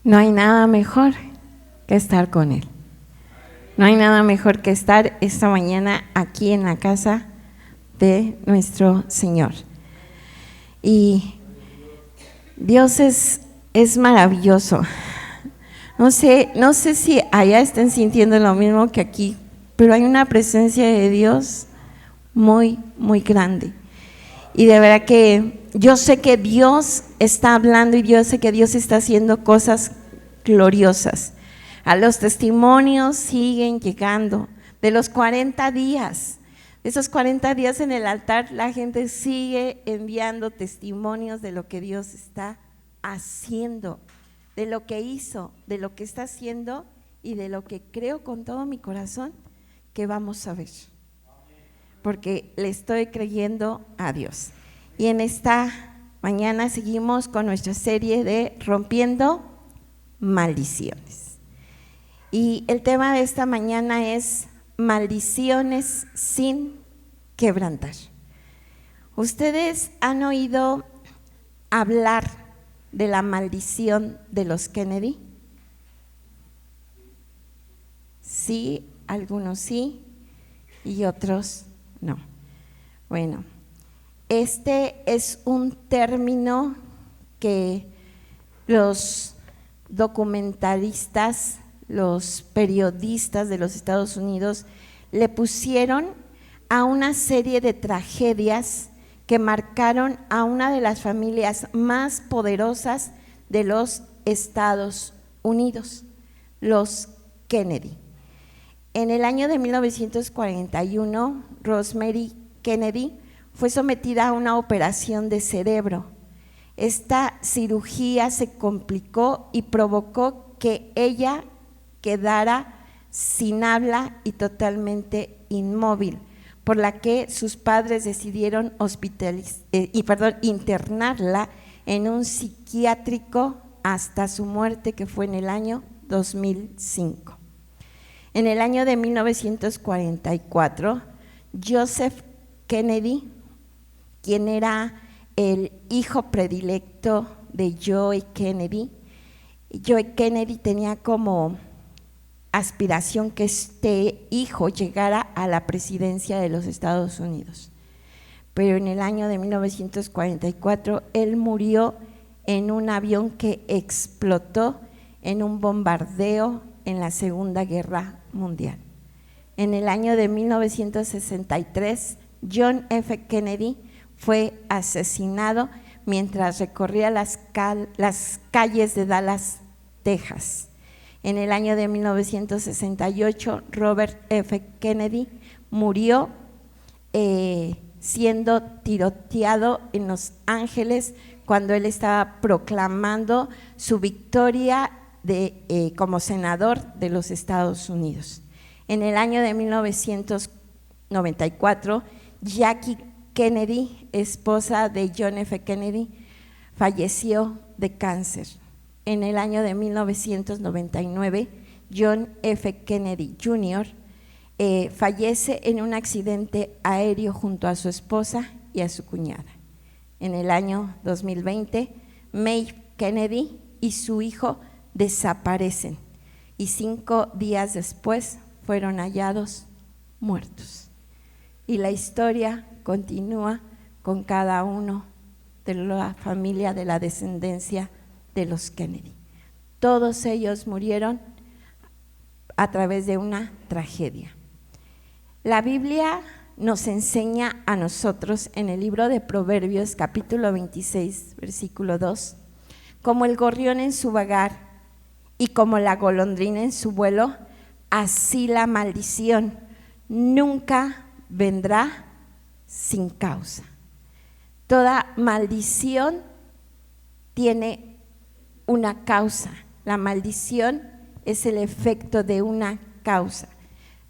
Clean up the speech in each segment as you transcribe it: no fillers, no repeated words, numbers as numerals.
No hay nada mejor que estar con Él. No hay nada mejor que estar esta mañana aquí en la casa de nuestro Señor. Y Dios es maravilloso. No sé si allá estén sintiendo lo mismo que aquí, pero hay una presencia de Dios muy, muy grande. Y de verdad que yo sé que Dios está hablando y yo sé que Dios está haciendo cosas gloriosas. A los testimonios siguen llegando de los 40 días. De esos 40 días en el altar, la gente sigue enviando testimonios de lo que Dios está haciendo, de lo que hizo, de lo que está haciendo y de lo que creo con todo mi corazón que vamos a ver. Porque le estoy creyendo a Dios. Y en esta mañana seguimos con nuestra serie de Rompiendo Maldiciones. Y el tema de esta mañana es maldiciones sin quebrantar. ¿Ustedes han oído hablar de la maldición de los Kennedy? Sí, algunos sí y otros no. Bueno, este es un término que los documentalistas, los periodistas de los Estados Unidos le pusieron a una serie de tragedias que marcaron a una de las familias más poderosas de los Estados Unidos, los Kennedy. En el año de 1941, Rosemary Kennedy fue sometida a una operación de cerebro. Esta cirugía se complicó y provocó que ella quedara sin habla y totalmente inmóvil, por la que sus padres decidieron internarla en un psiquiátrico hasta su muerte, que fue en el año 2005. En el año de 1944, Joseph Kennedy, quien era el hijo predilecto de Joe Kennedy tenía como aspiración que este hijo llegara a la presidencia de los Estados Unidos. Pero en el año de 1944, él murió en un avión que explotó en un bombardeo en la Segunda Guerra Mundial. En el año de 1963, John F. Kennedy fue asesinado mientras recorría las calles de Dallas, Texas. En el año de 1968, Robert F. Kennedy murió siendo tiroteado en Los Ángeles cuando él estaba proclamando su victoria como senador de los Estados Unidos. En el año de 1994, Jackie Kennedy, esposa de John F. Kennedy, falleció de cáncer. En el año de 1999, John F. Kennedy Jr. Fallece en un accidente aéreo junto a su esposa y a su cuñada. En el año 2020, Maeve Kennedy y su hijo desaparecen y 5 días después fueron hallados muertos. Y la historia continúa con cada uno de la familia, de la descendencia de los Kennedy. Todos ellos murieron a través de una tragedia. La Biblia nos enseña a nosotros en el libro de Proverbios, capítulo 26, versículo 2, como el gorrión en su vagar y como la golondrina en su vuelo, así la maldición nunca vendrá sin causa. Toda maldición tiene una causa. La maldición es el efecto de una causa.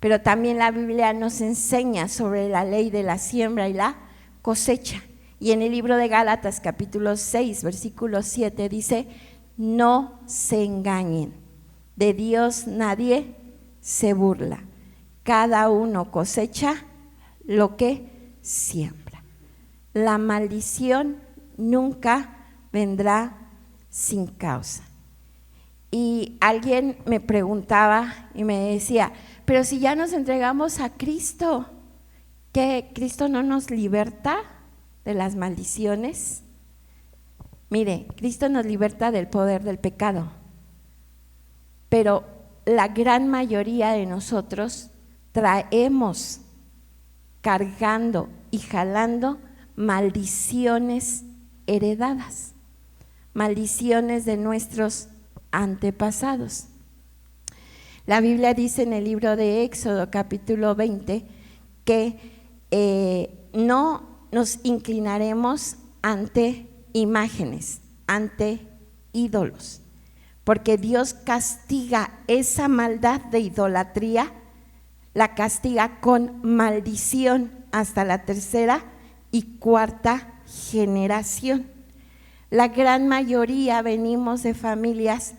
Pero también la Biblia nos enseña sobre la ley de la siembra y la cosecha. Y en el libro de Gálatas, capítulo 6, versículo 7, dice: no se engañen, de Dios nadie se burla. Cada uno cosecha lo que siembra. La maldición nunca vendrá sin causa. Y alguien me preguntaba y me decía, pero si ya nos entregamos a Cristo, ¿que Cristo no nos liberta de las maldiciones? Mire, Cristo nos liberta del poder del pecado, pero la gran mayoría de nosotros traemos cargando y jalando maldiciones heredadas, maldiciones de nuestros antepasados. La Biblia dice en el libro de Éxodo capítulo 20 que no nos inclinaremos ante imágenes, ante ídolos, porque Dios castiga esa maldad de idolatría, la castiga con maldición hasta la tercera y cuarta generación. La gran mayoría venimos de familias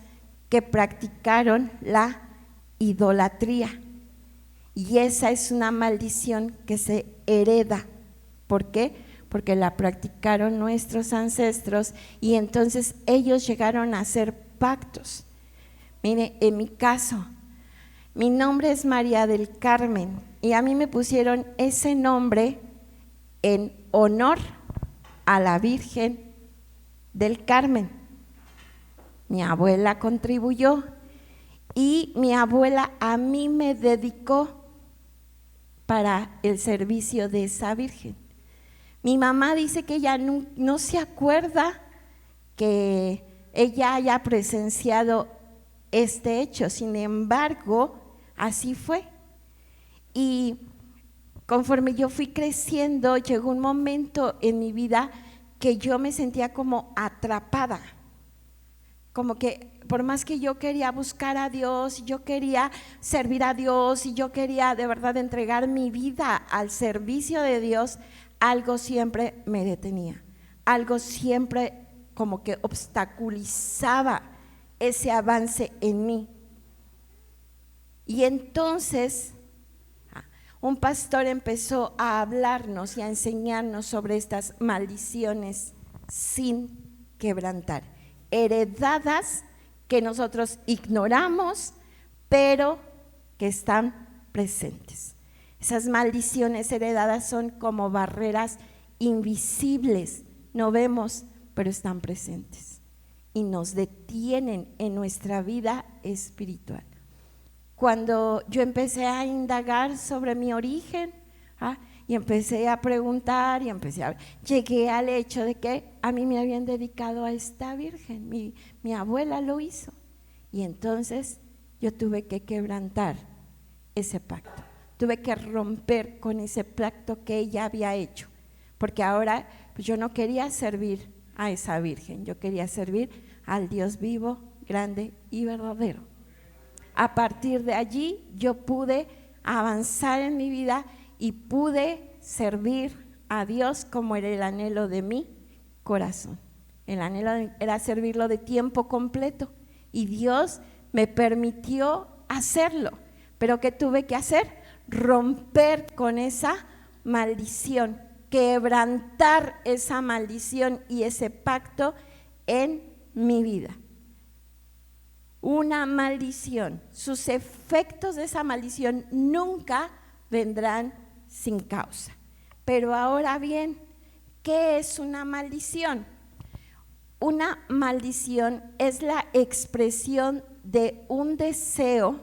que practicaron la idolatría y esa es una maldición que se hereda. ¿Por qué? Porque la practicaron nuestros ancestros y entonces ellos llegaron a hacer pactos. Mire, en mi caso, mi nombre es María del Carmen y a mí me pusieron ese nombre en honor a la Virgen del Carmen. Mi abuela contribuyó y mi abuela a mí me dedicó para el servicio de esa Virgen. Mi mamá dice que ella no se acuerda que ella haya presenciado este hecho, sin embargo, así fue. Y conforme yo fui creciendo, llegó un momento en mi vida que yo me sentía como atrapada, como que por más que yo quería buscar a Dios, yo quería servir a Dios y yo quería de verdad entregar mi vida al servicio de Dios, algo siempre me detenía, algo siempre como que obstaculizaba ese avance en mí. Y entonces un pastor empezó a hablarnos y a enseñarnos sobre estas maldiciones sin quebrantar, heredadas que nosotros ignoramos, pero que están presentes. Esas maldiciones heredadas son como barreras invisibles, no vemos, pero están presentes y nos detienen en nuestra vida espiritual. Cuando yo empecé a indagar sobre mi origen, y empecé a preguntar y llegué al hecho de que a mí me habían dedicado a esta Virgen, mi abuela lo hizo, y entonces yo tuve que quebrantar ese pacto, tuve que romper con ese pacto que ella había hecho, porque ahora pues yo no quería servir a esa Virgen, yo quería servir al Dios vivo, grande y verdadero. A partir de allí yo pude avanzar en mi vida y pude servir a Dios como era el anhelo de mi corazón. El anhelo era servirlo de tiempo completo y Dios me permitió hacerlo. Pero ¿qué tuve que hacer? Romper con esa maldición, quebrantar esa maldición y ese pacto en mi vida. Una maldición, sus efectos de esa maldición nunca vendrán sin causa. Pero ahora bien, ¿qué es una maldición? Una maldición es la expresión de un deseo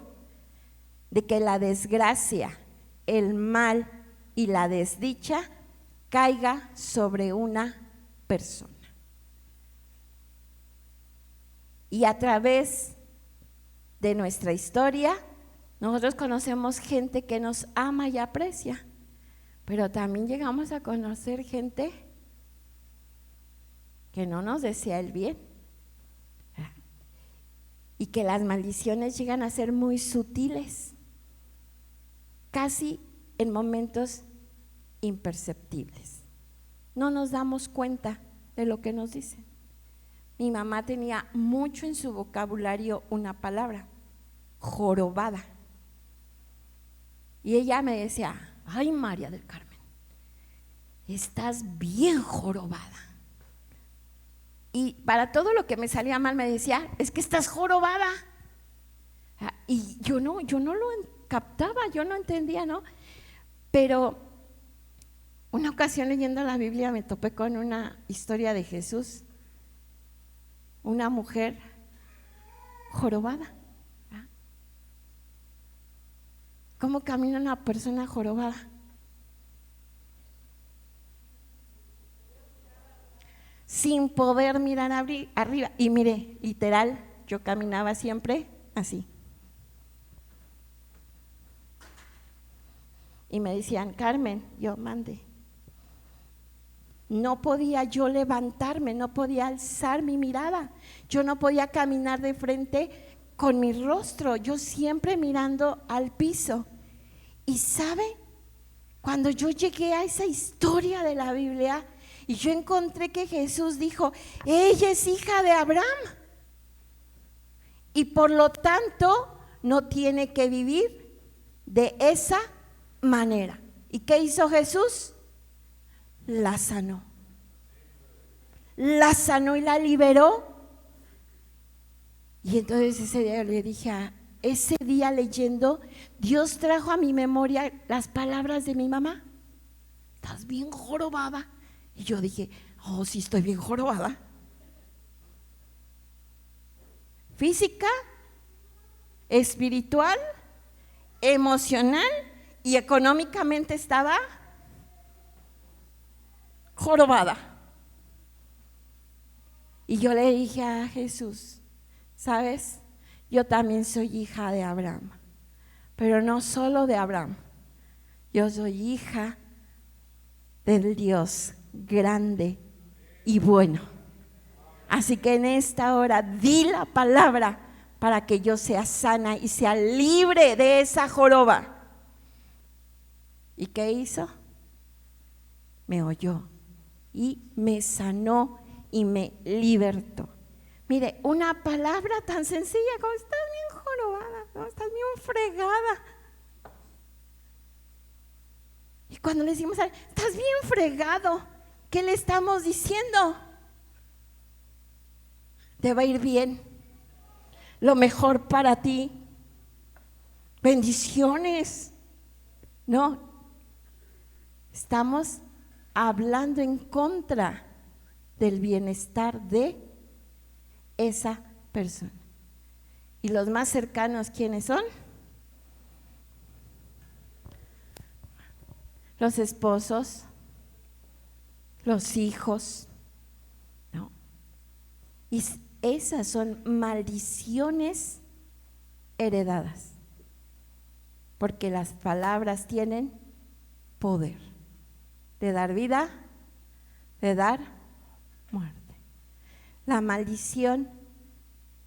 de que la desgracia, el mal y la desdicha caiga sobre una persona. Y a través de nuestra historia, nosotros conocemos gente que nos ama y aprecia, pero también llegamos a conocer gente que no nos desea el bien y que las maldiciones llegan a ser muy sutiles, casi en momentos imperceptibles. No nos damos cuenta de lo que nos dicen. Mi mamá tenía mucho en su vocabulario una palabra: jorobada. Y ella me decía: ay, María del Carmen, estás bien jorobada. Y para todo lo que me salía mal me decía, es que estás jorobada. Y yo no lo captaba, yo no entendía, ¿no? Pero una ocasión leyendo la Biblia me topé con una historia de Jesús, una mujer jorobada. ¿Cómo camina una persona jorobada? Sin poder mirar arriba. Y mire, literal, yo caminaba siempre así. Y me decían, Carmen, yo mande. No podía yo levantarme, no podía alzar mi mirada. Yo no podía caminar de frente con mi rostro, yo siempre mirando al piso. Y ¿sabe? Cuando yo llegué a esa historia de la Biblia y yo encontré que Jesús dijo, ella es hija de Abraham y por lo tanto no tiene que vivir de esa manera. ¿Y qué hizo Jesús? La sanó y la liberó. Y entonces ese día le dije, ese día leyendo, Dios trajo a mi memoria las palabras de mi mamá. Estás bien jorobada. Y yo dije, oh, sí estoy bien jorobada. Física, espiritual, emocional y económicamente estaba jorobada. Y yo le dije a Jesús, ¿sabes? Yo también soy hija de Abraham, pero no solo de Abraham, yo soy hija del Dios grande y bueno. Así que en esta hora di la palabra para que yo sea sana y sea libre de esa joroba. ¿Y qué hizo? Me oyó y me sanó y me libertó. Mire, una palabra tan sencilla como estás bien jorobada, ¿no? Estás bien fregada. Y cuando le decimos, estás bien fregado, ¿qué le estamos diciendo? Te va a ir bien, lo mejor para ti, bendiciones. No, estamos hablando en contra del bienestar de esa persona. ¿Y los más cercanos quiénes son? Los esposos, los hijos, ¿no? Y esas son maldiciones heredadas, porque las palabras tienen poder de dar vida, de dar muerte. La maldición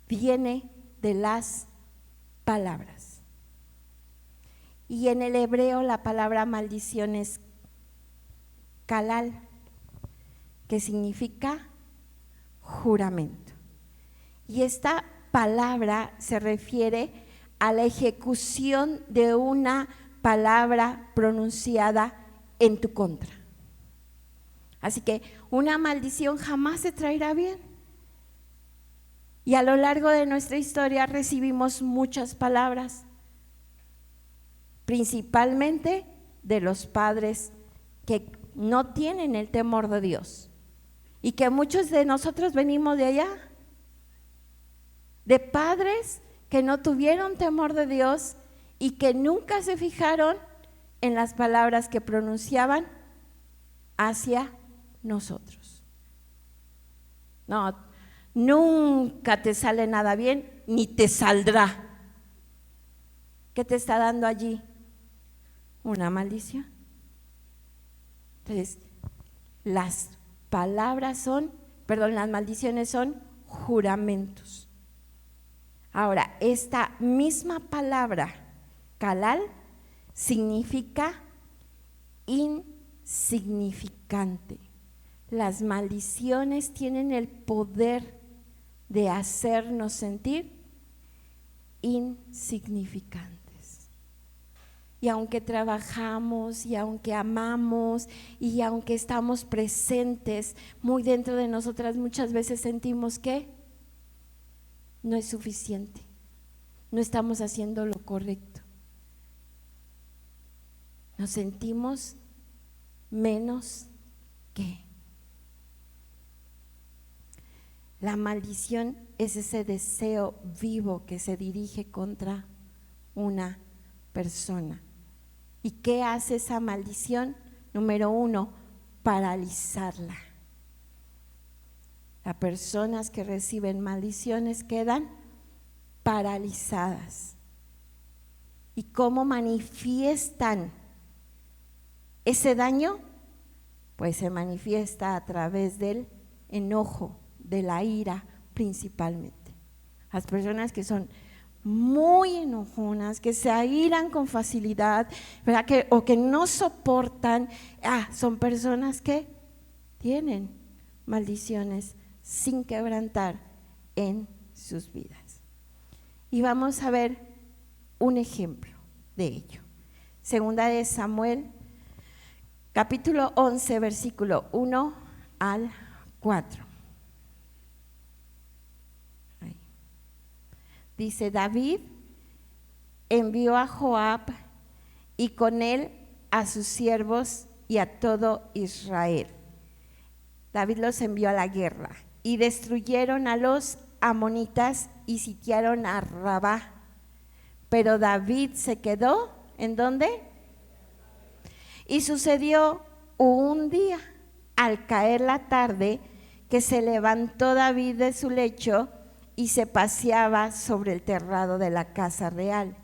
viene de las palabras. Y en el hebreo la palabra maldición es kalal, que significa juramento. Y esta palabra se refiere a la ejecución de una palabra pronunciada en tu contra. Así que una maldición jamás se traerá bien. Y a lo largo de nuestra historia recibimos muchas palabras, principalmente de los padres que no tienen el temor de Dios, y que muchos de nosotros venimos de allá, de padres que no tuvieron temor de Dios y que nunca se fijaron en las palabras que pronunciaban hacia nosotros. No, nunca te sale nada bien, ni te saldrá. ¿Qué te está dando allí? Una maldición. Entonces, las maldiciones son juramentos. Ahora, esta misma palabra, kalal, significa insignificante. Las maldiciones tienen el poder de hacernos sentir insignificantes. y aunque trabajamos y aunque amamos y aunque estamos presentes muy dentro de nosotras, muchas veces sentimos que no es suficiente, no estamos haciendo lo correcto. Nos sentimos menos que. La maldición es ese deseo vivo que se dirige contra una persona. ¿Y qué hace esa maldición? Número 1, paralizarla. Las personas que reciben maldiciones quedan paralizadas. ¿Y cómo manifiestan ese daño? Pues se manifiesta a través del enojo, de la ira principalmente. Las personas que son muy enojonas, que se airan con facilidad, ¿verdad? O que no soportan, son personas que tienen maldiciones sin quebrantar en sus vidas. Y vamos a ver un ejemplo de ello. Segunda de Samuel, capítulo 11, versículo 1 al 4. Dice: David envió a Joab y con él a sus siervos y a todo Israel. David los envió a la guerra y destruyeron a los amonitas y sitiaron a Rabá. Pero David se quedó, ¿en dónde? Y sucedió un día, al caer la tarde, que se levantó David de su lecho y se paseaba sobre el terrado de la casa real.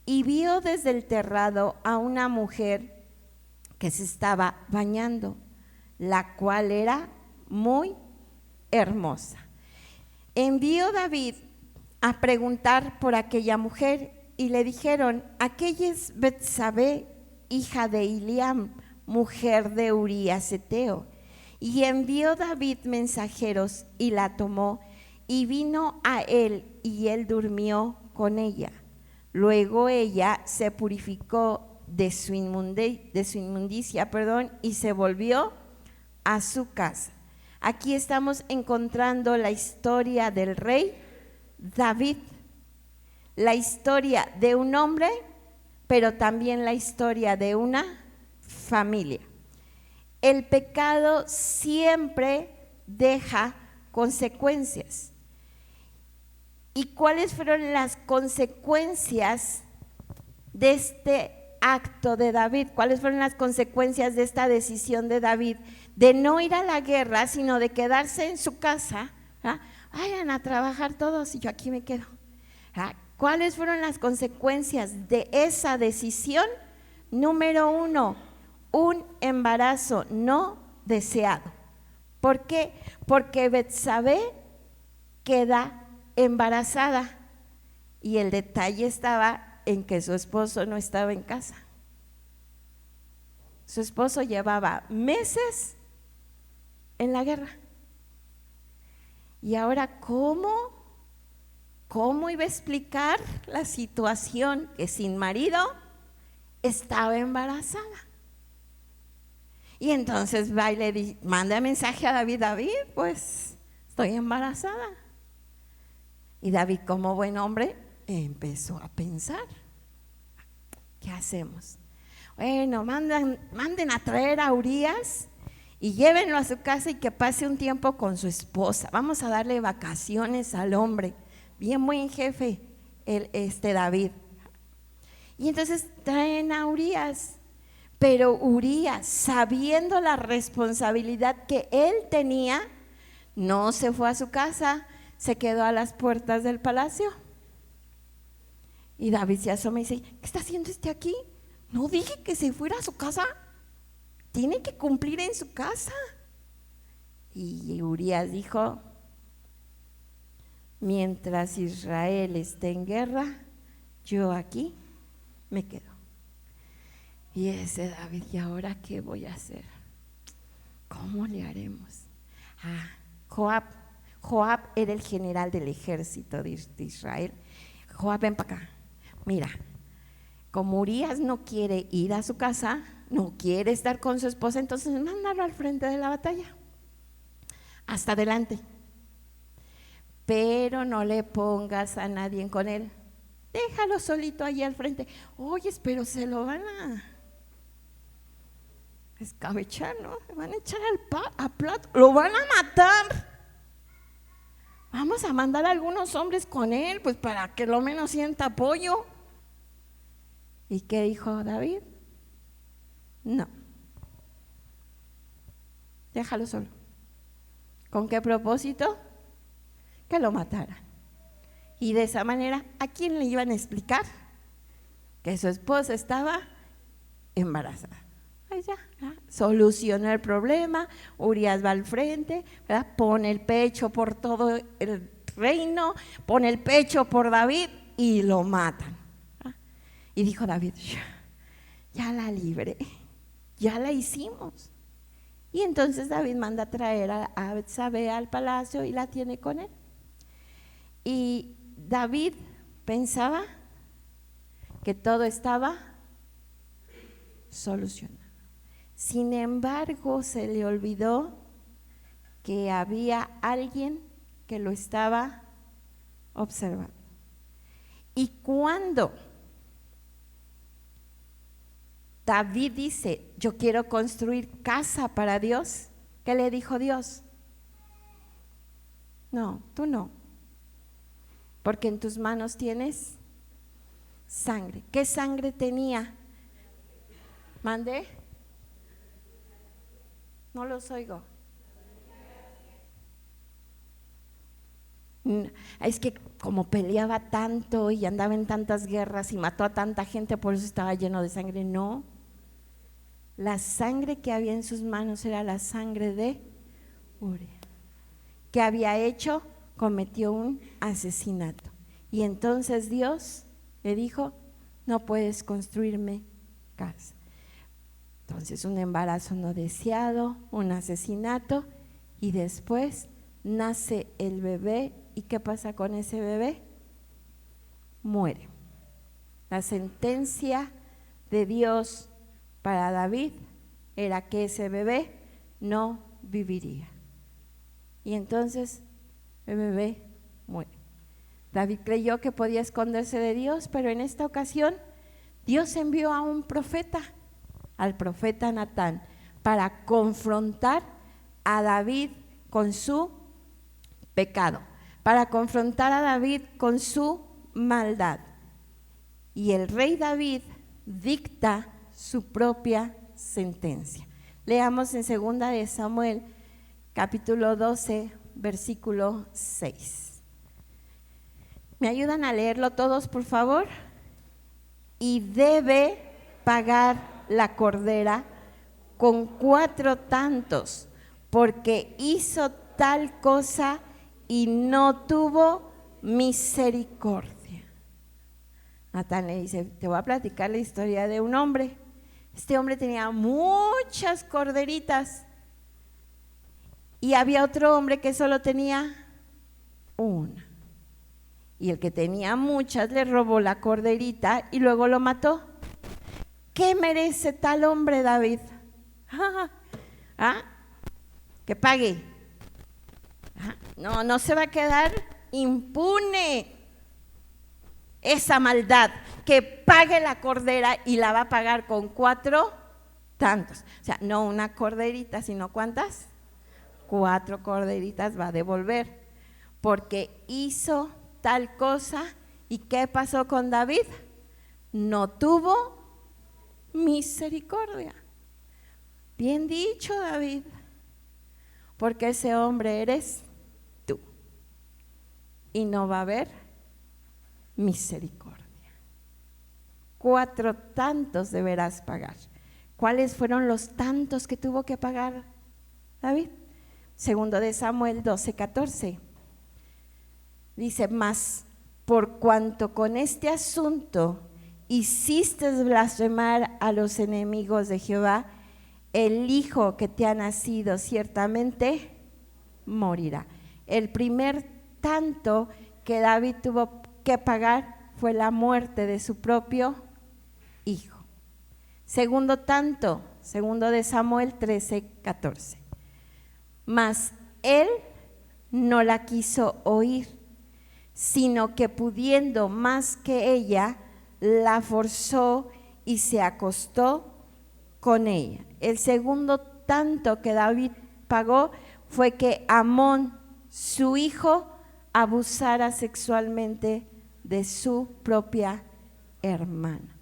Y vio desde el terrado a una mujer que se estaba bañando, la cual era muy hermosa. Envió David a preguntar por aquella mujer y le dijeron: aquella es Betsabé, hija de Eliam, mujer de Urías heteo. Y envió David mensajeros y la tomó y vino a él y él durmió con ella. Luego ella se purificó de su inmundicia, y se volvió a su casa. Aquí estamos encontrando la historia del rey David, la historia de un hombre, pero también la historia de una familia. El pecado siempre deja consecuencias. ¿Y cuáles fueron las consecuencias de este acto de David? ¿Cuáles fueron las consecuencias de esta decisión de David de no ir a la guerra, sino de quedarse en su casa? Vayan a trabajar todos y yo aquí me quedo. ¿Cuáles fueron las consecuencias de esa decisión? Número 1, un embarazo no deseado. ¿Por qué? Porque Betsabé queda embarazada y el detalle estaba en que su esposo no estaba en casa. Su esposo llevaba meses en la guerra. Y ahora, ¿cómo iba a explicar la situación que sin marido estaba embarazada? Y entonces va y le manda mensaje a David: David, pues estoy embarazada. Y David, como buen hombre, empezó a pensar: ¿qué hacemos? Bueno, manden a traer a Urías y llévenlo a su casa y que pase un tiempo con su esposa. Vamos a darle vacaciones al hombre. Bien buen jefe, David. Y entonces traen a Urías. Pero Urías, sabiendo la responsabilidad que él tenía, no se fue a su casa, se quedó a las puertas del palacio. Y David se asoma y dice: ¿qué está haciendo aquí? No dije que se fuera a su casa, tiene que cumplir en su casa. Y Urías dijo: mientras Israel esté en guerra, yo aquí me quedo. Y ese David: ¿y ahora qué voy a hacer? ¿Cómo le haremos? Joab era el general del ejército de Israel. Joab, ven para acá. Mira, Como Urías no quiere ir a su casa, no quiere estar con su esposa, entonces mándalo al frente de la batalla, hasta adelante. Pero no le pongas a nadie con él, déjalo solito allí al frente. Oye, pero se lo van a escabechar, ¿no? Le van a echar a plato, lo van a matar. Vamos a mandar a algunos hombres con él, pues para que lo menos sienta apoyo. ¿Y qué dijo David? No, déjalo solo. ¿Con qué propósito? Que lo mataran. Y de esa manera, ¿a quién le iban a explicar? Que su esposa estaba embarazada. Pues ya, solucionó el problema. Urías va al frente, ¿verdad? Pone el pecho por todo el reino, pone el pecho por David y lo matan. Y dijo David, ya la libré, ya la hicimos. Y entonces David manda a traer a Betsabé al palacio y la tiene con él. Y David pensaba que todo estaba solucionado. Sin embargo, se le olvidó que había alguien que lo estaba observando. Y cuando David dice, yo quiero construir casa para Dios, ¿qué le dijo Dios? No, tú no, porque en tus manos tienes sangre. ¿Qué sangre tenía? ¿Mandé? No los oigo. Es que como peleaba tanto y andaba en tantas guerras y mató a tanta gente, por eso estaba lleno de sangre. No, la sangre que había en sus manos era la sangre de Uría. ¿Qué había hecho? Cometió un asesinato. Y entonces Dios le dijo, no puedes construirme casa. Entonces un embarazo no deseado, un asesinato, y después nace el bebé. ¿Y qué pasa con ese bebé? Muere. La sentencia de Dios para David era que ese bebé no viviría. Y entonces el bebé muere. David creyó que podía esconderse de Dios, pero en esta ocasión Dios envió a un profeta, al profeta Natán, para confrontar a David con su pecado, para confrontar a David con su maldad. Y el rey David dicta su propia sentencia. Leamos en 2 de Samuel, capítulo 12, versículo 6. ¿Me ayudan a leerlo todos, por favor? Y debe pagar la cordera con 4 tantos, porque hizo tal cosa y no tuvo misericordia. Natán le dice, te voy a platicar la historia de un hombre. Este hombre tenía muchas corderitas y había otro hombre que solo tenía una. Y el que tenía muchas le robó la corderita y luego lo mató. ¿Qué merece tal hombre, David? Que pague. No se va a quedar impune esa maldad, que pague la cordera y la va a pagar con 4 tantos. O sea, no una corderita, sino ¿cuántas? 4 corderitas va a devolver, porque hizo tal cosa. ¿Y qué pasó con David? No tuvo misericordia. Bien dicho, David, porque ese hombre eres tú y no va a haber misericordia. 4 tantos deberás pagar. ¿Cuáles fueron los tantos que tuvo que pagar David? 2 de Samuel 12:14. Dice, mas por cuanto con este asunto hiciste blasfemar a los enemigos de Jehová, el hijo que te ha nacido ciertamente morirá. El primer tanto que David tuvo que pagar fue la muerte de su propio hijo. Segundo tanto, segundo de Samuel 13:14. Mas él no la quiso oír, sino que pudiendo más que ella, la forzó y se acostó con ella. El segundo tanto que David pagó fue que Amnón, su hijo, abusara sexualmente de su propia hermana.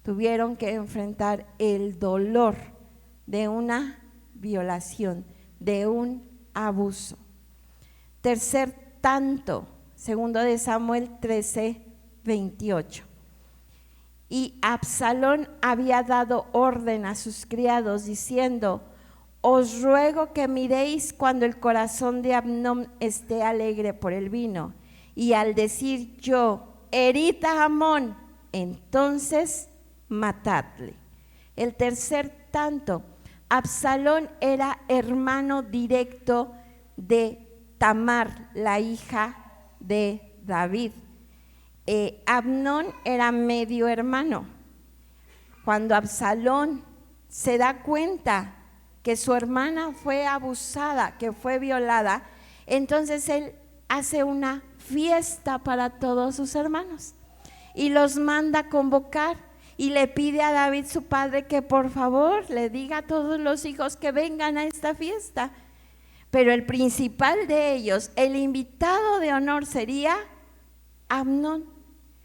Tuvieron que enfrentar el dolor de una violación, de un abuso. Tercer tanto, segundo de Samuel 13:28. Y Absalón había dado orden a sus criados diciendo: os ruego que miréis cuando el corazón de Amnón esté alegre por el vino. Y al decir yo: herid a Amnón, entonces matadle. El tercer tanto, Absalón era hermano directo de Tamar, la hija de David. Amnón era medio hermano. Cuando Absalón se da cuenta que su hermana fue abusada, que fue violada, entonces él hace una fiesta para todos sus hermanos y los manda a convocar y le pide a David su padre que por favor le diga a todos los hijos que vengan a esta fiesta. Pero el principal de ellos, el invitado de honor, sería Amnón.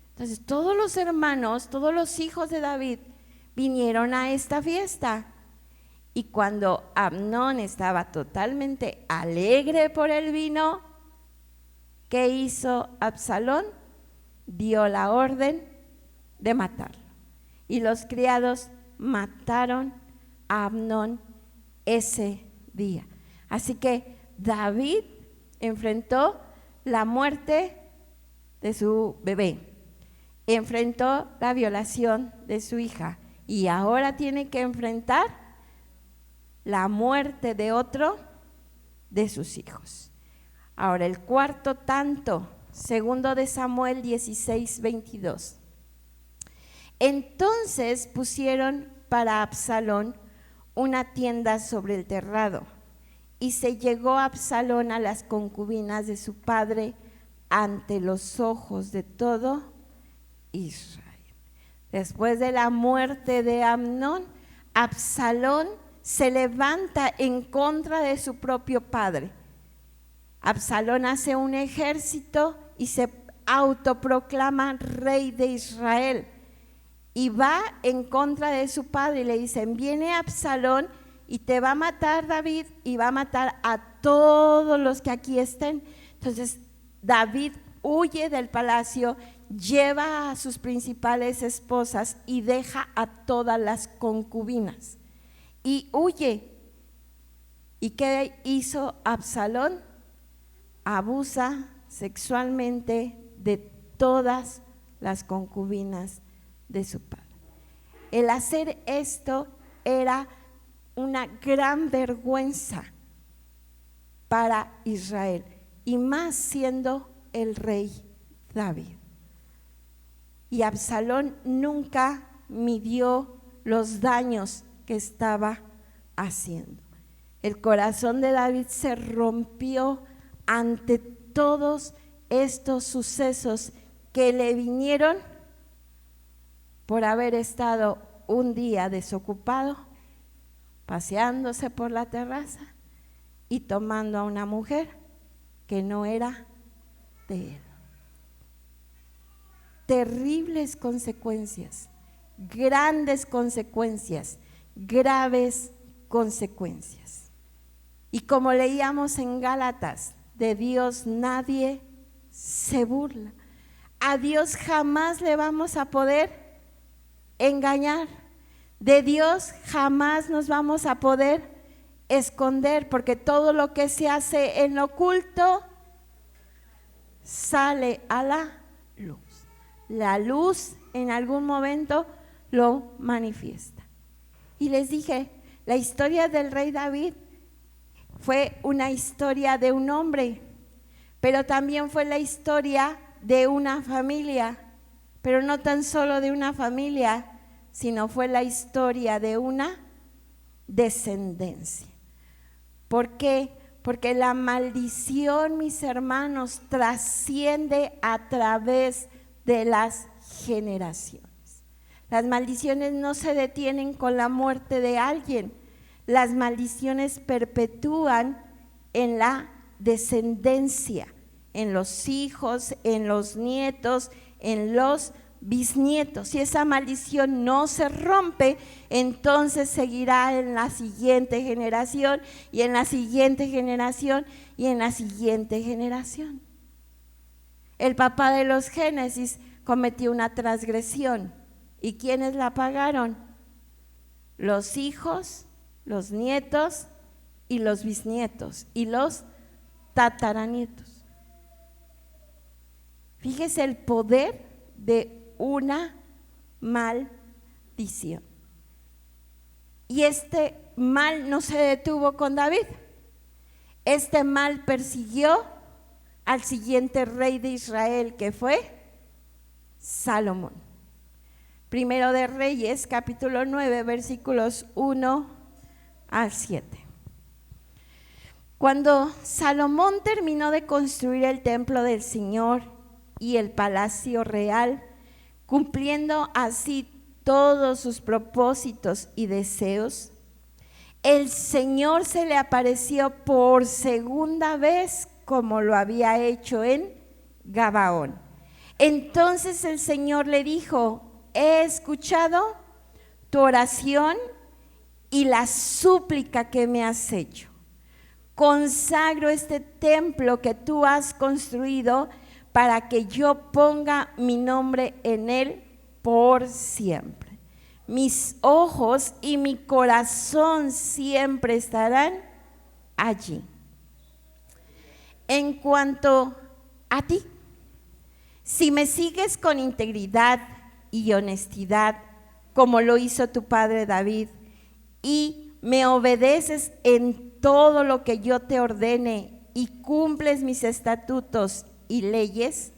Entonces todos los hermanos, todos los hijos de David vinieron a esta fiesta. Y cuando Amnón estaba totalmente alegre por el vino, ¿qué hizo Absalón? Dio la orden de matarlo. Y los criados mataron a Amnón ese día. Así que David enfrentó la muerte de su bebé, enfrentó la violación de su hija y ahora tiene que enfrentar la muerte de otro de sus hijos. Ahora el cuarto tanto, segundo de Samuel 16:22. Entonces pusieron para Absalón una tienda sobre el terrado, y se llegó Absalón a las concubinas de su padre ante los ojos de todo Israel. Después de la muerte de Amnón, Absalón se levanta en contra de su propio padre. Absalón hace un ejército y se autoproclama rey de Israel y va en contra de su padre y le dicen: viene Absalón y te va a matar David y va a matar a todos los que aquí estén. Entonces David huye del palacio, lleva a sus principales esposas y deja a todas las concubinas y huye. ¿Y qué hizo Absalón? Abusa sexualmente de todas las concubinas de su padre. El hacer esto era una gran vergüenza para Israel, y más siendo el rey David. Y Absalón nunca midió los daños que estaba haciendo. El corazón de David se rompió ante todos estos sucesos que le vinieron por haber estado un día desocupado, paseándose por la terraza y tomando a una mujer que no era de él. Terribles consecuencias, grandes consecuencias, graves consecuencias. Y como leíamos en Gálatas, de Dios nadie se burla. A Dios jamás le vamos a poder engañar. De Dios jamás nos vamos a poder esconder, porque todo lo que se hace en lo oculto sale a la luz. La luz en algún momento lo manifiesta. Y les dije, la historia del rey David fue una historia de un hombre, pero también fue la historia de una familia, pero no tan solo de una familia, sino fue la historia de una descendencia. ¿Por qué? Porque la maldición, mis hermanos, trasciende a través de las generaciones. Las maldiciones no se detienen con la muerte de alguien, las maldiciones perpetúan en la descendencia, en los hijos, en los nietos, en los bisnietos. Si esa maldición no se rompe, entonces seguirá en la siguiente generación y en la siguiente generación y en la siguiente generación. El papá de los Génesis cometió una transgresión. ¿Y quiénes la pagaron? Los hijos, los nietos y los bisnietos y los tataranietos. Fíjese el poder de una maldición. Y este mal no se detuvo con David. Este mal persiguió al siguiente rey de Israel, que fue Salomón. Primero de Reyes, capítulo 9, versículos 1 al 7. Cuando Salomón terminó de construir el templo del Señor y el palacio real, cumpliendo así todos sus propósitos y deseos, el Señor se le apareció por segunda vez como lo había hecho en Gabaón. Entonces el Señor le dijo: he escuchado tu oración y la súplica que me has hecho. Consagro este templo que tú has construido para que yo ponga mi nombre en él por siempre. Mis ojos y mi corazón siempre estarán allí. En cuanto a ti, si me sigues con integridad y honestidad, como lo hizo tu padre David, y me obedeces en todo lo que yo te ordene y cumples mis estatutos y leyes,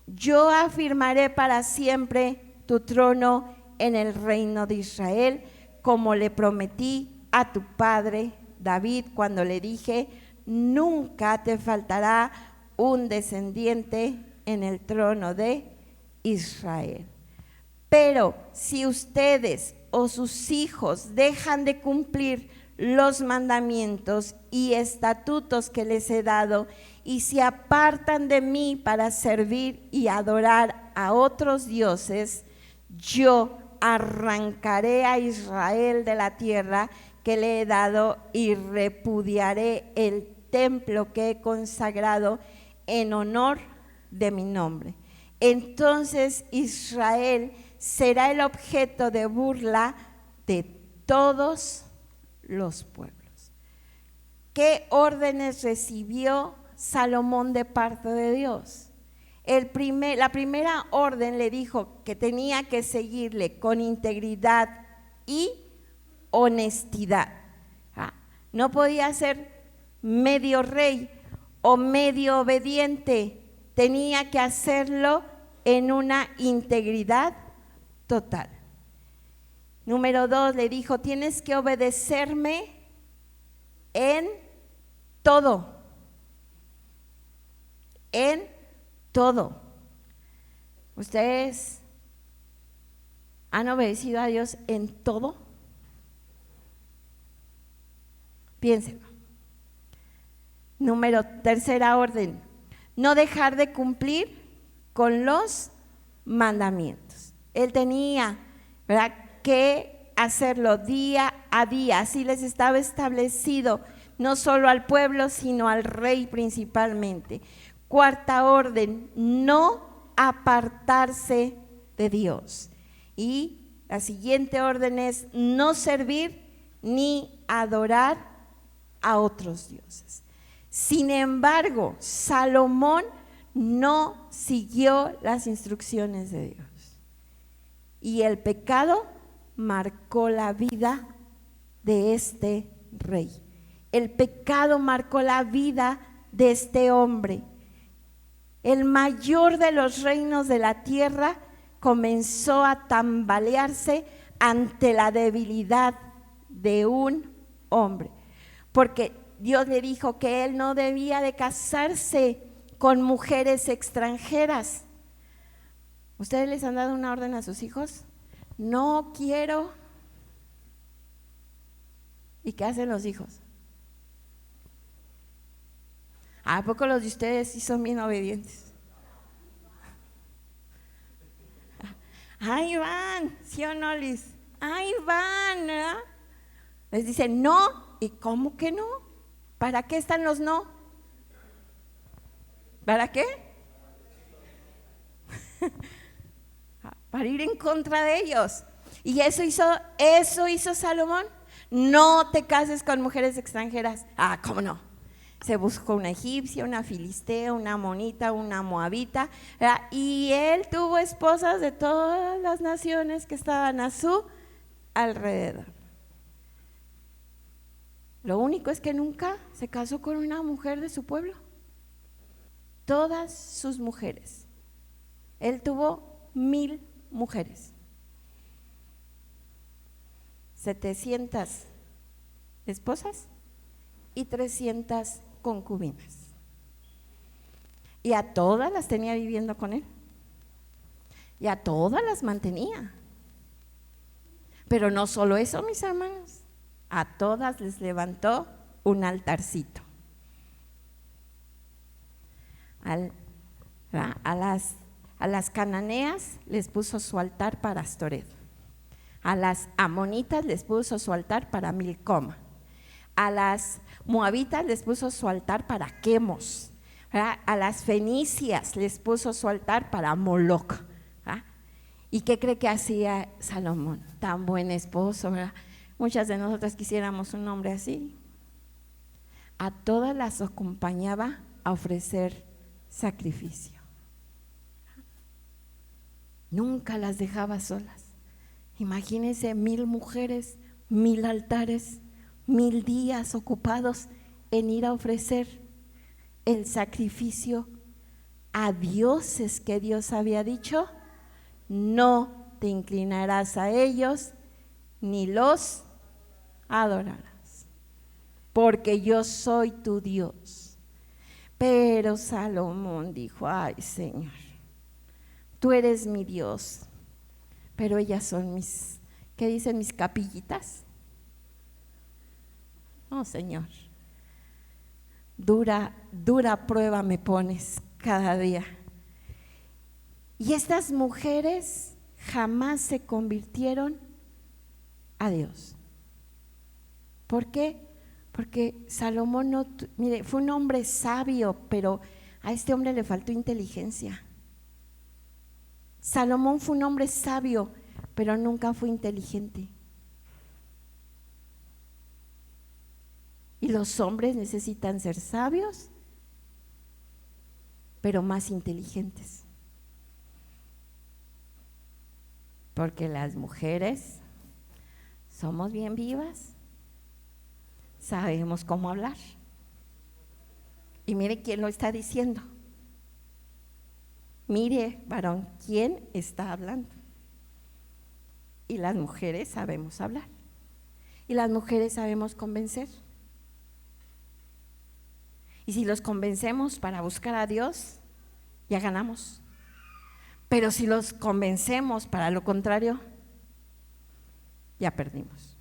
yo afirmaré para siempre tu trono en el reino de Israel, como le prometí a tu padre David cuando le dije: nunca te faltará un descendiente en el trono de Israel. Pero si ustedes o sus hijos dejan de cumplir los mandamientos y estatutos que les he dado y se apartan de mí para servir y adorar a otros dioses, yo arrancaré a Israel de la tierra que le he dado y repudiaré el templo que he consagrado en honor de mi nombre. Entonces Israel será el objeto de burla de todos los pueblos. ¿Qué órdenes recibió Salomón de parte de Dios? La primera orden le dijo que tenía que seguirle con integridad y honestidad. No podía ser medio rey o medio obediente, tenía que hacerlo en una integridad total. Número 2, le dijo: tienes que obedecerme en todo. En todo. ¿Ustedes han obedecido a Dios en todo? Piénsenlo. Tercera orden: no dejar de cumplir con los mandamientos. Él tenía, ¿verdad?, que hacerlo día a día. Así les estaba establecido, no solo al pueblo, sino al rey principalmente. Cuarta orden: no apartarse de Dios. Y la siguiente orden es no servir ni adorar a otros dioses. Sin embargo, Salomón no siguió las instrucciones de Dios. Y el pecado marcó la vida de este rey. El pecado marcó la vida de este hombre. El mayor de los reinos de la tierra comenzó a tambalearse ante la debilidad de un hombre, porque Dios le dijo que él no debía de casarse con mujeres extranjeras. ¿Ustedes les han dado una orden a sus hijos? No quiero. ¿Y qué hacen los hijos? ¿A poco los de ustedes sí son bien obedientes? Ahí van, ¿sí o no, Liz? Ahí van, ¿verdad? Les dicen no, ¿y cómo que no? ¿Para qué están los no? ¿Para qué? Para ir en contra de ellos. Y eso hizo Salomón. No te cases con mujeres extranjeras. Ah, ¿cómo no? Se buscó una egipcia, una filistea, una amonita, una moabita, ¿verdad? Y él tuvo esposas de todas las naciones que estaban a su alrededor. Lo único es que nunca se casó con una mujer de su pueblo. Todas sus mujeres. Él tuvo 1000 mujeres, 700 esposas y 300 concubinas. Y a todas las tenía viviendo con él. Y a todas las mantenía. Pero no solo eso, mis hermanos. A todas les levantó un altarcito. A las cananeas les puso su altar para Astoret. A las amonitas les puso su altar para Milcoma. A las moabitas les puso su altar para Quemos. A las fenicias les puso su altar para Moloc. ¿Y qué cree que hacía Salomón? Tan buen esposo, ¿verdad? Muchas de nosotras quisiéramos un hombre así. A todas las acompañaba a ofrecer sacrificio. Nunca las dejaba solas. Imagínense 1000 mujeres, 1000 altares, 1000 días ocupados en ir a ofrecer el sacrificio a dioses que Dios había dicho: no te inclinarás a ellos ni los adorarás, porque yo soy tu Dios. Pero Salomón dijo: ay, Señor, tú eres mi Dios, pero ellas son mis, ¿qué dicen? Mis capillitas. Oh, Señor, dura prueba me pones cada día. Y estas mujeres jamás se convirtieron a Dios. ¿Por qué? Porque Salomón no, mire, fue un hombre sabio, pero a este hombre le faltó inteligencia. Salomón fue un hombre sabio, pero nunca fue inteligente. Y los hombres necesitan ser sabios, pero más inteligentes. Porque las mujeres somos bien vivas, sabemos cómo hablar. Y mire quién lo está diciendo. Mire, varón, quién está hablando. Y las mujeres sabemos hablar. Y las mujeres sabemos convencer. Y si los convencemos para buscar a Dios, ya ganamos. Pero si los convencemos para lo contrario, ya perdimos.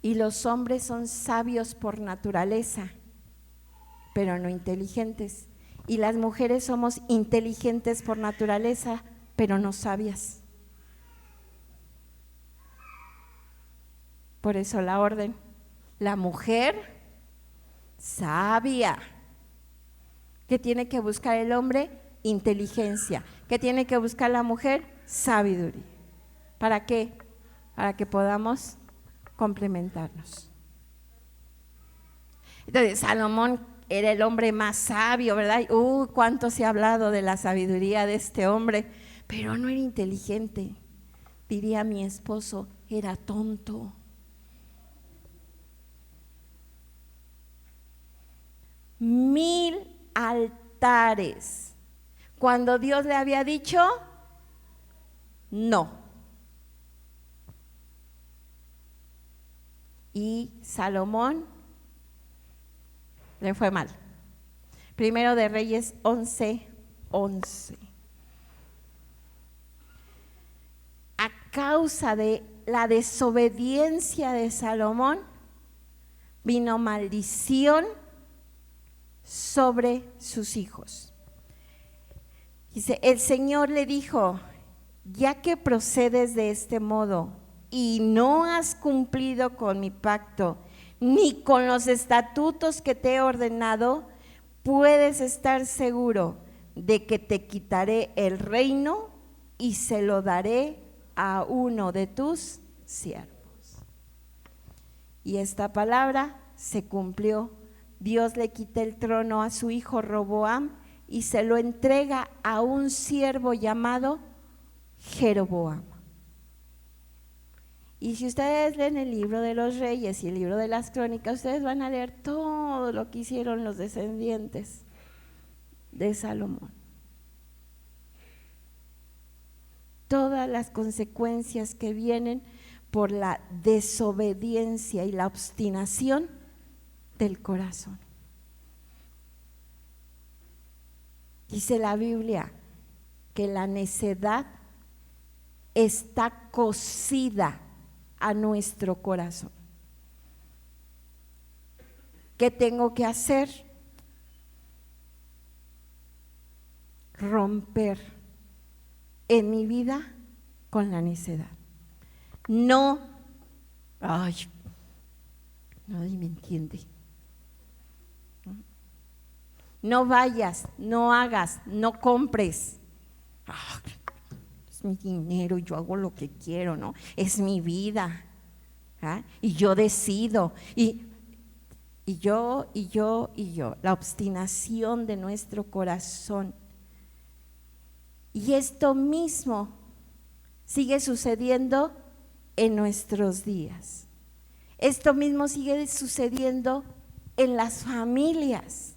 Y los hombres son sabios por naturaleza, pero no inteligentes. Y las mujeres somos inteligentes por naturaleza, pero no sabias. Por eso la orden: la mujer sabia. ¿Qué tiene que buscar el hombre? Inteligencia. ¿Qué tiene que buscar la mujer? Sabiduría. ¿Para qué? Para que podamos complementarnos. Entonces, Salomón era el hombre más sabio, ¿verdad? Cuánto se ha hablado de la sabiduría de este hombre, pero no era inteligente. Diría mi esposo, era tonto. Mil altares, cuando Dios le había dicho no. y Salomón le fue mal. Primero de Reyes 11:11. A causa de la desobediencia de Salomón, vino maldición sobre sus hijos. Dice, el Señor le dijo, ya que procedes de este modo y no has cumplido con mi pacto, ni con los estatutos que te he ordenado, puedes estar seguro de que te quitaré el reino y se lo daré a uno de tus siervos. Y esta palabra se cumplió. Dios le quita el trono a su hijo Roboam y se lo entrega a un siervo llamado Jeroboam. Y si ustedes leen el libro de los reyes y el libro de las crónicas, ustedes van a leer todo lo que hicieron los descendientes de Salomón. Todas las consecuencias que vienen por la desobediencia y la obstinación del corazón. Dice la Biblia que la necedad está cosida a nuestro corazón. ¿Qué tengo que hacer? Romper en mi vida con la necedad. No, nadie me entiende. No vayas, no hagas, no compres. Es mi dinero, yo hago lo que quiero, ¿no? Es mi vida, y yo decido. Y yo, la obstinación de nuestro corazón. Y esto mismo sigue sucediendo en nuestros días. Esto mismo sigue sucediendo en las familias.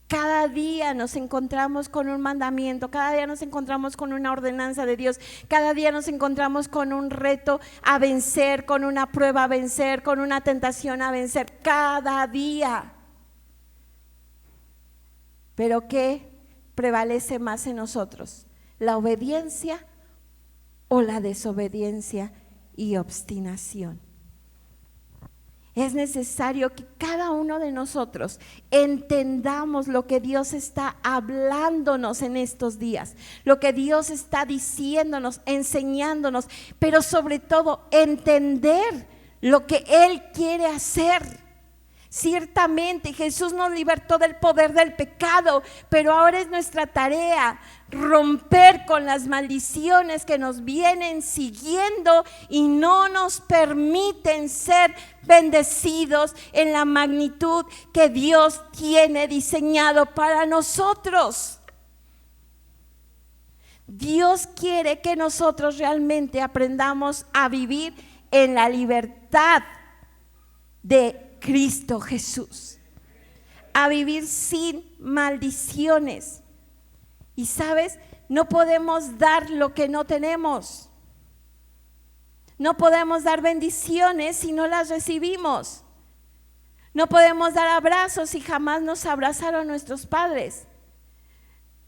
Cada día nos encontramos con un mandamiento, cada día nos encontramos con una ordenanza de Dios, cada día nos encontramos con un reto a vencer, con una prueba a vencer, con una tentación a vencer, cada día. Pero ¿qué prevalece más en nosotros? ¿La obediencia o la desobediencia y obstinación? Es necesario que cada uno de nosotros entendamos lo que Dios está hablándonos en estos días, lo que Dios está diciéndonos, enseñándonos, pero sobre todo entender lo que Él quiere hacer. Ciertamente Jesús nos libertó del poder del pecado, pero ahora es nuestra tarea romper con las maldiciones que nos vienen siguiendo y no nos permiten ser bendecidos en la magnitud que Dios tiene diseñado para nosotros. Dios quiere que nosotros realmente aprendamos a vivir en la libertad de Cristo Jesús, a vivir sin maldiciones. Y sabes, no podemos dar lo que no tenemos. No podemos dar bendiciones si no las recibimos. No podemos dar abrazos si jamás nos abrazaron nuestros padres.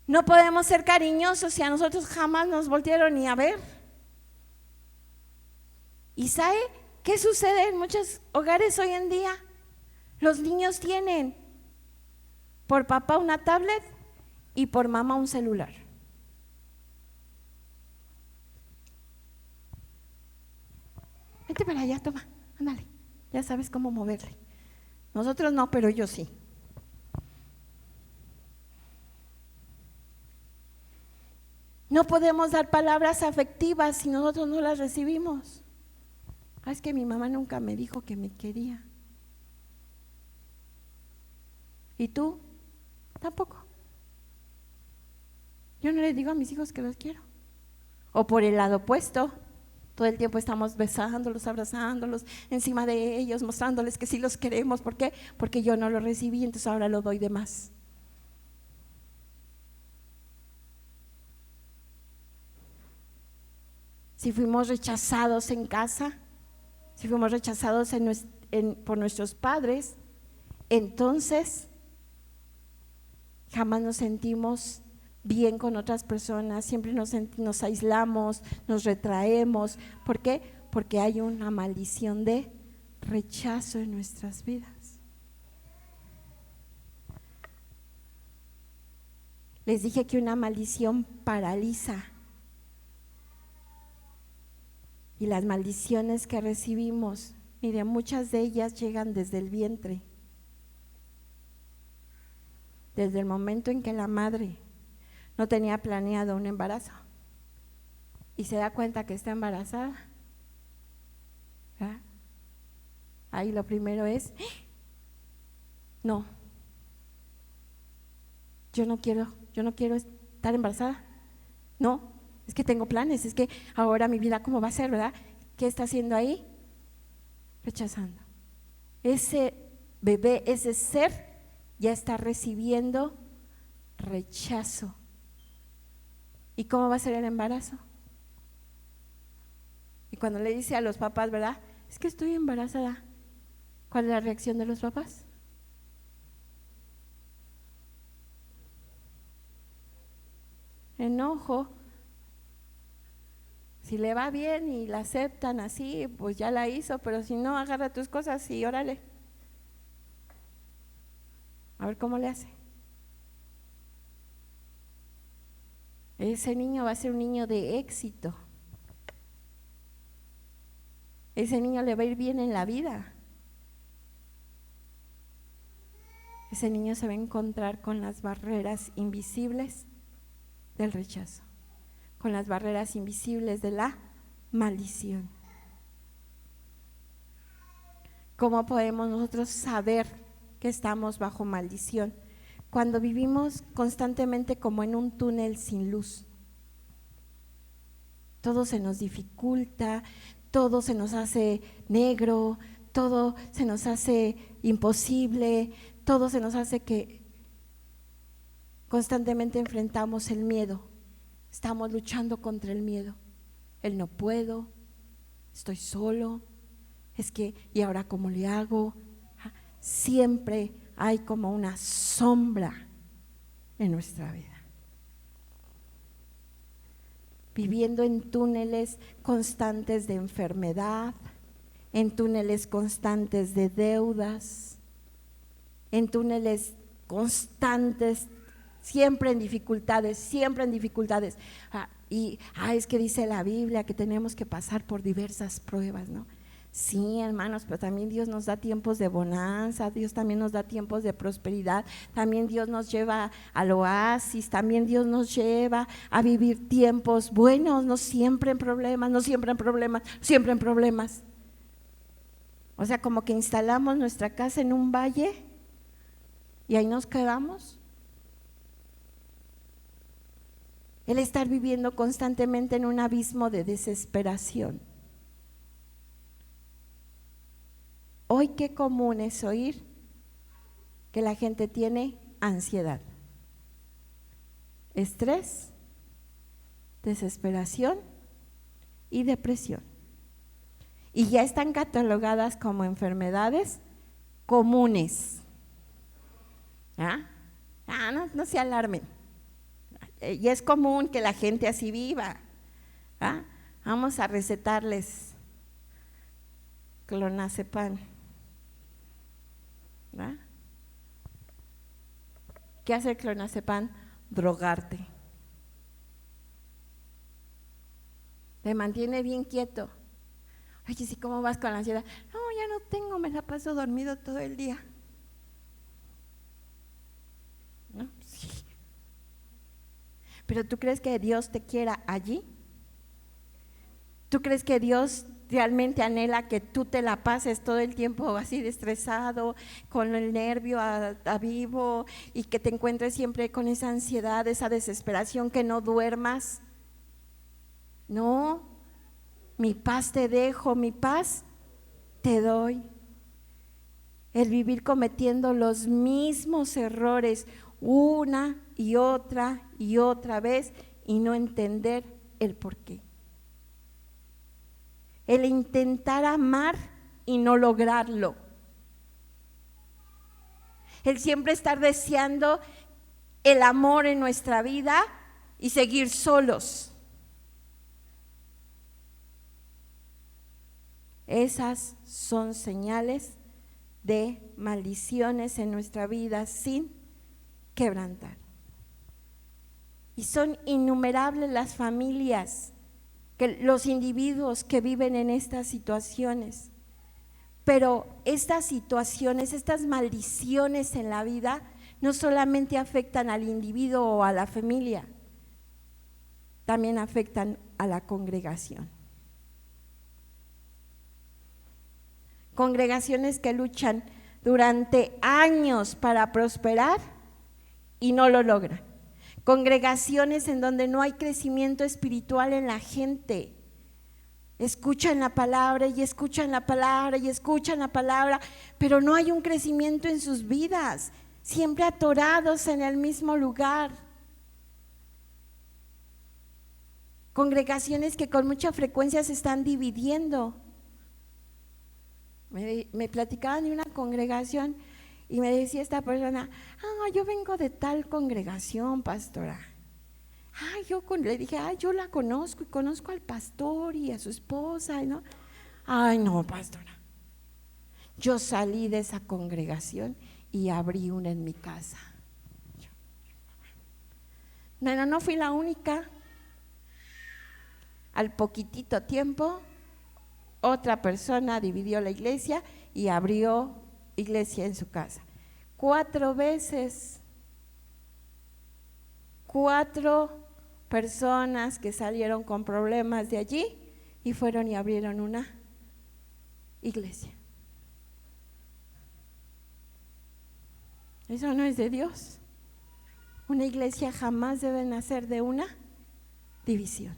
No podemos ser cariñosos si a nosotros jamás nos voltearon ni a ver. ¿Y sabe qué sucede en muchos hogares hoy en día? Los niños tienen por papá una tablet y por mamá un celular. Vete para allá, toma, ándale, ya sabes cómo moverle. Nosotros no, pero yo sí. No podemos dar palabras afectivas si nosotros no las recibimos. Es que mi mamá nunca me dijo que me quería. ¿Y tú? Tampoco. Yo no les digo a mis hijos que los quiero. O por el lado opuesto, todo el tiempo estamos besándolos, abrazándolos, encima de ellos, mostrándoles que sí los queremos. ¿Por qué? Porque yo no lo recibí, entonces ahora lo doy de más. Si fuimos rechazados en casa, si fuimos rechazados por nuestros padres, entonces jamás nos sentimos bien con otras personas, siempre nos aislamos, nos retraemos. ¿Por qué? Porque hay una maldición de rechazo en nuestras vidas. Les dije que una maldición paraliza, y las maldiciones que recibimos, mire, muchas de ellas llegan desde el vientre, desde el momento en que la madre no tenía planeado un embarazo y se da cuenta que está embarazada, ¿verdad? Ahí lo primero es, no, yo no quiero estar embarazada, no, es que tengo planes, es que ahora mi vida cómo va a ser, ¿verdad? ¿Qué está haciendo ahí? Rechazando. Ese bebé, ese ser ya está recibiendo rechazo. ¿Y cómo va a ser el embarazo? Y cuando le dice a los papás, ¿verdad? Es que estoy embarazada. ¿Cuál es la reacción de los papás? Enojo. Si le va bien y la aceptan así, pues ya la hizo, pero si no, agarra tus cosas y órale. A ver cómo le hace. Ese niño va a ser un niño de éxito. Ese niño le va a ir bien en la vida. Ese niño se va a encontrar con las barreras invisibles del rechazo, con las barreras invisibles de la maldición. ¿Cómo podemos nosotros saber que estamos bajo maldición? Cuando vivimos constantemente como en un túnel sin luz. Todo se nos dificulta, todo se nos hace negro, todo se nos hace imposible, todo se nos hace que constantemente enfrentamos el miedo. Estamos luchando contra el miedo. El no puedo, estoy solo, es que, ¿y ahora cómo le hago? Siempre hay como una sombra en nuestra vida. Viviendo en túneles constantes de enfermedad, en túneles constantes de deudas, en túneles constantes, siempre en dificultades, siempre en dificultades. Es que dice la Biblia que tenemos que pasar por diversas pruebas, ¿no? Sí, hermanos, pero también Dios nos da tiempos de bonanza, Dios también nos da tiempos de prosperidad, también Dios nos lleva al oasis, también Dios nos lleva a vivir tiempos buenos, no siempre en problemas, no siempre en problemas, siempre en problemas. O sea, como que instalamos nuestra casa en un valle y ahí nos quedamos. El estar viviendo constantemente en un abismo de desesperación. Hoy qué común es oír que la gente tiene ansiedad, estrés, desesperación y depresión. Y ya están catalogadas como enfermedades comunes. No se alarmen. Y es común que la gente así viva. Vamos a recetarles clonazepam. ¿Qué hace el clonazepam? Drogarte. Te mantiene bien quieto. Oye, ¿sí cómo vas con la ansiedad? No, ya no tengo, me la paso dormido todo el día. ¿No? Sí. ¿Pero tú crees que Dios te quiera allí? ¿Tú crees que Dios realmente anhela que tú te la pases todo el tiempo así de estresado, con el nervio a vivo, y que te encuentres siempre con esa ansiedad, esa desesperación, que no duermas? No, mi paz te dejo, mi paz te doy. El vivir cometiendo los mismos errores una y otra vez y no entender el porqué. el intentar amar y no lograrlo, el siempre estar deseando el amor en nuestra vida y seguir solos. Esas son señales de maldiciones en nuestra vida sin quebrantar. Y son innumerables las familias, los individuos que viven en estas situaciones. Pero estas situaciones, estas maldiciones en la vida, no solamente afectan al individuo o a la familia, también afectan a la congregación. Congregaciones que luchan durante años para prosperar y no lo logran. Congregaciones en donde no hay crecimiento espiritual en la gente. Escuchan la palabra y escuchan la palabra y escuchan la palabra, pero no hay un crecimiento en sus vidas, siempre atorados en el mismo lugar. Congregaciones que con mucha frecuencia se están dividiendo. Me platicaban de una congregación y me decía esta persona: yo vengo de tal congregación, pastora. Le dije: yo la conozco y conozco al pastor y a su esposa, ¿no? No, pastora, yo salí de esa congregación y abrí una en mi casa. Bueno, no fui la única. Al poquitito tiempo, otra persona dividió la iglesia y abrió iglesia en su casa. 4 veces, 4 personas que salieron con problemas de allí y fueron y abrieron una iglesia. Eso no es de Dios. Una iglesia jamás debe nacer de una división.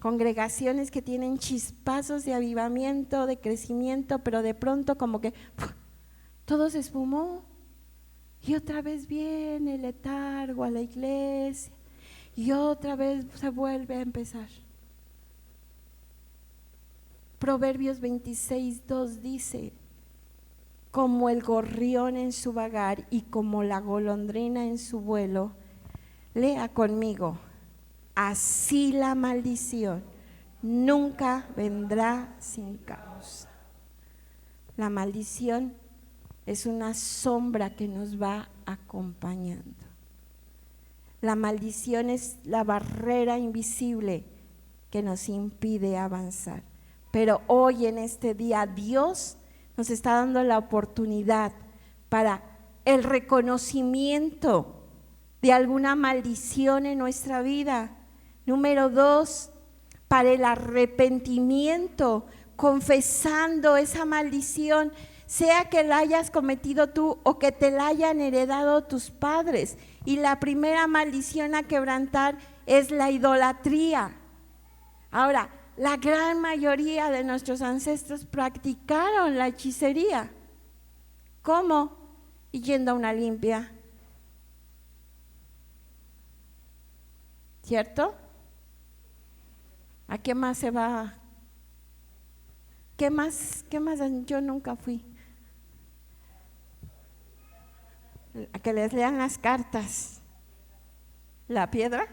Congregaciones que tienen chispazos de avivamiento, de crecimiento, pero de pronto como que todo se esfumó y otra vez viene el letargo a la iglesia y otra vez se vuelve a empezar. Proverbios 26:2 dice: como el gorrión en su vagar y como la golondrina en su vuelo, lea conmigo: así la maldición nunca vendrá sin causa. La maldición es una sombra que nos va acompañando. La maldición es la barrera invisible que nos impide avanzar. Pero hoy en este día Dios nos está dando la oportunidad para el reconocimiento de alguna maldición en nuestra vida. Número 2, para el arrepentimiento, confesando esa maldición, sea que la hayas cometido tú o que te la hayan heredado tus padres. Y la primera maldición a quebrantar es la idolatría. Ahora, la gran mayoría de nuestros ancestros practicaron la hechicería. ¿Cómo? Yendo a una limpia. ¿Cierto? ¿A qué más se va? ¿Qué más? Yo nunca fui. A que les lean las cartas. La piedra,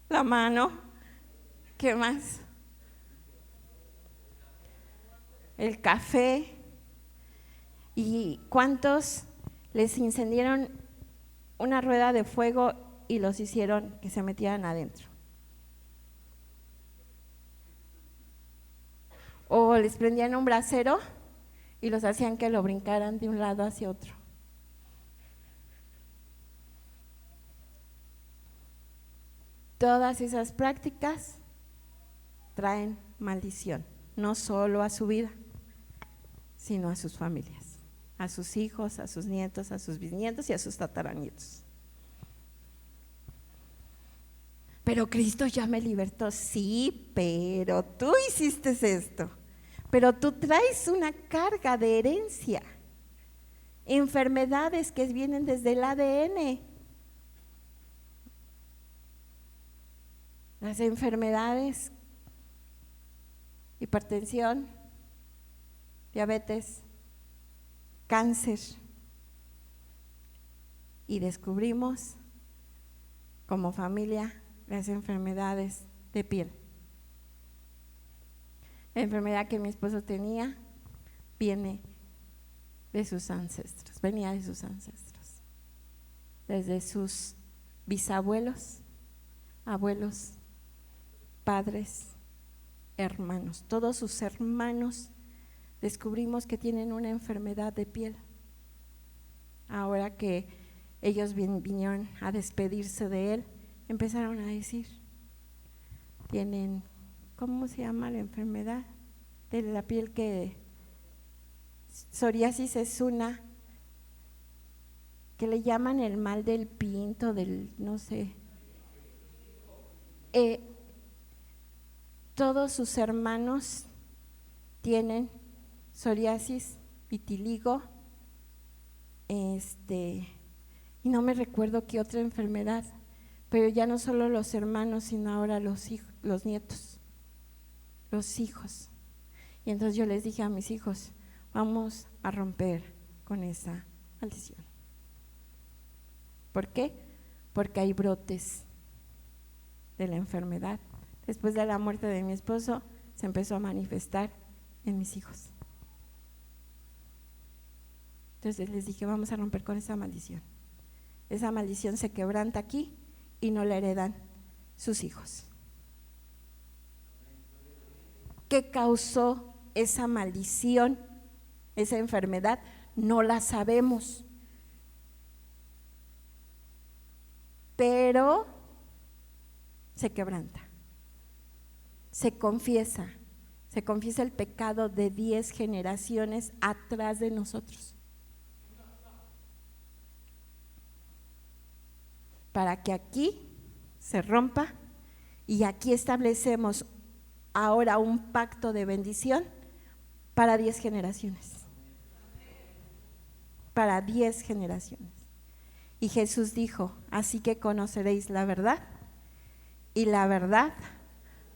la mano, ¿qué más? El café. ¿Y cuántos les incendiaron una rueda de fuego y los hicieron que se metieran adentro? O les prendían un brasero y los hacían que lo brincaran de un lado hacia otro. Todas esas prácticas traen maldición, no solo a su vida, sino a sus familias, a sus hijos, a sus nietos, a sus bisnietos y a sus tataranietos. Pero Cristo ya me libertó. Sí, pero tú hiciste esto. Pero tú traes una carga de herencia, enfermedades que vienen desde el ADN. las enfermedades, hipertensión, diabetes, cáncer, y descubrimos como familia las enfermedades de piel. La enfermedad que mi esposo tenía viene de sus ancestros, venía de sus ancestros, desde sus bisabuelos, abuelos, padres, hermanos. Todos sus hermanos descubrimos que tienen una enfermedad de piel. Ahora que ellos vinieron a despedirse de él, empezaron a decir, tienen, ¿cómo se llama la enfermedad de la piel? Que psoriasis es una que le llaman el mal del pinto, del no sé. Todos sus hermanos tienen psoriasis, vitiligo, y no me recuerdo qué otra enfermedad, pero ya no solo los hermanos, sino ahora los hijos, los nietos, los hijos. Y entonces yo les dije a mis hijos, vamos a romper con esa maldición. ¿Por qué? Porque hay brotes de la enfermedad. Después de la muerte de mi esposo, se empezó a manifestar en mis hijos. Entonces les dije, vamos a romper con esa maldición. Esa maldición se quebranta aquí y no la heredan sus hijos. ¿Qué causó esa maldición, esa enfermedad? No la sabemos. Pero se quebranta, se confiesa el pecado de 10 generaciones atrás de nosotros, para que aquí se rompa y aquí establecemos ahora un pacto de bendición para 10 generaciones, para 10 generaciones. Y Jesús dijo, así que conoceréis la verdad y la verdad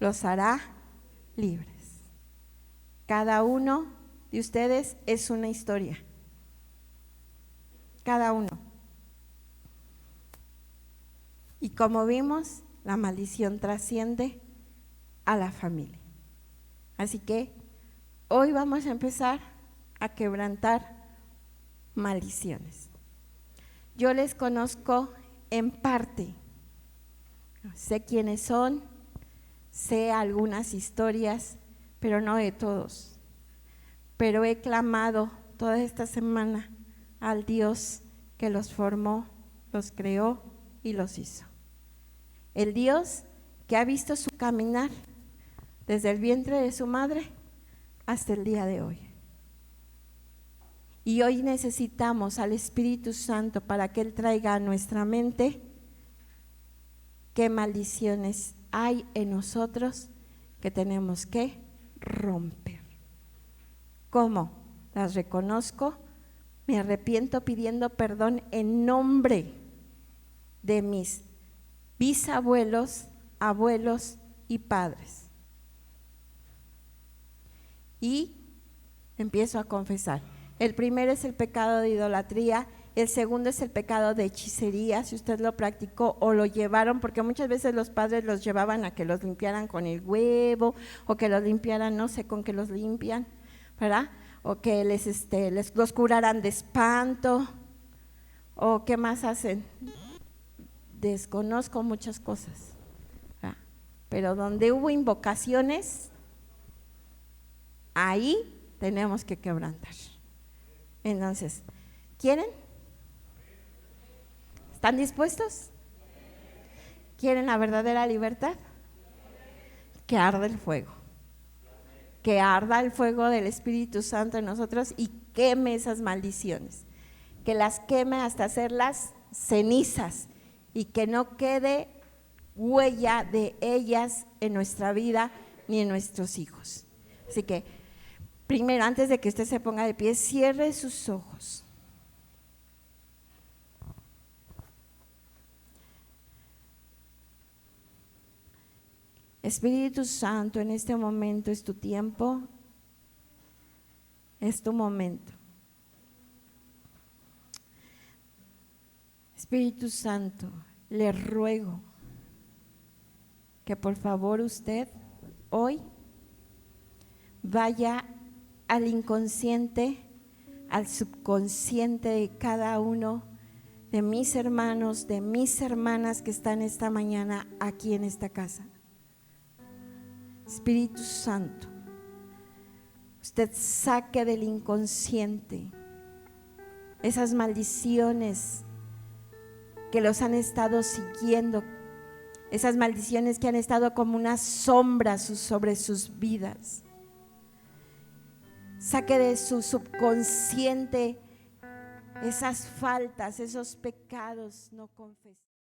los hará libres. Cada uno de ustedes es una historia, cada uno. Y como vimos, la maldición trasciende a la familia. Así que hoy vamos a empezar a quebrantar maldiciones. Yo les conozco en parte, sé quiénes son, sé algunas historias, pero no de todos. Pero he clamado toda esta semana al Dios que los formó, los creó y los hizo. El Dios que ha visto su caminar desde el vientre de su madre hasta el día de hoy. Y hoy necesitamos al Espíritu Santo para que Él traiga a nuestra mente qué maldiciones hay en nosotros que tenemos que romper. ¿Cómo? Las reconozco, me arrepiento pidiendo perdón en nombre de mis bisabuelos, abuelos y padres. Y empiezo a confesar. El primero es el pecado de idolatría, el segundo es el pecado de hechicería, si usted lo practicó o lo llevaron, porque muchas veces los padres los llevaban a que los limpiaran con el huevo o que los limpiaran, no sé con qué los limpian, ¿verdad? O que los curaran de espanto, o qué más hacen. Desconozco muchas cosas, ¿verdad? Pero donde hubo invocaciones, ahí tenemos que quebrantar. Entonces, ¿quieren? ¿Están dispuestos? ¿Quieren la verdadera libertad? Que arda el fuego. Que arda el fuego del Espíritu Santo en nosotros y queme esas maldiciones. Que las queme hasta hacerlas cenizas y que no quede huella de ellas en nuestra vida ni en nuestros hijos. Así que, primero, antes de que usted se ponga de pie, cierre sus ojos. Espíritu Santo, en este momento es tu tiempo, es tu momento. Espíritu Santo, le ruego que por favor usted hoy vaya al inconsciente, al subconsciente de cada uno de mis hermanos, de mis hermanas que están esta mañana aquí en esta casa. Espíritu Santo, usted saque del inconsciente esas maldiciones que los han estado siguiendo, esas maldiciones que han estado como una sombra sobre sus vidas. Saque de su subconsciente esas faltas, esos pecados no confesados.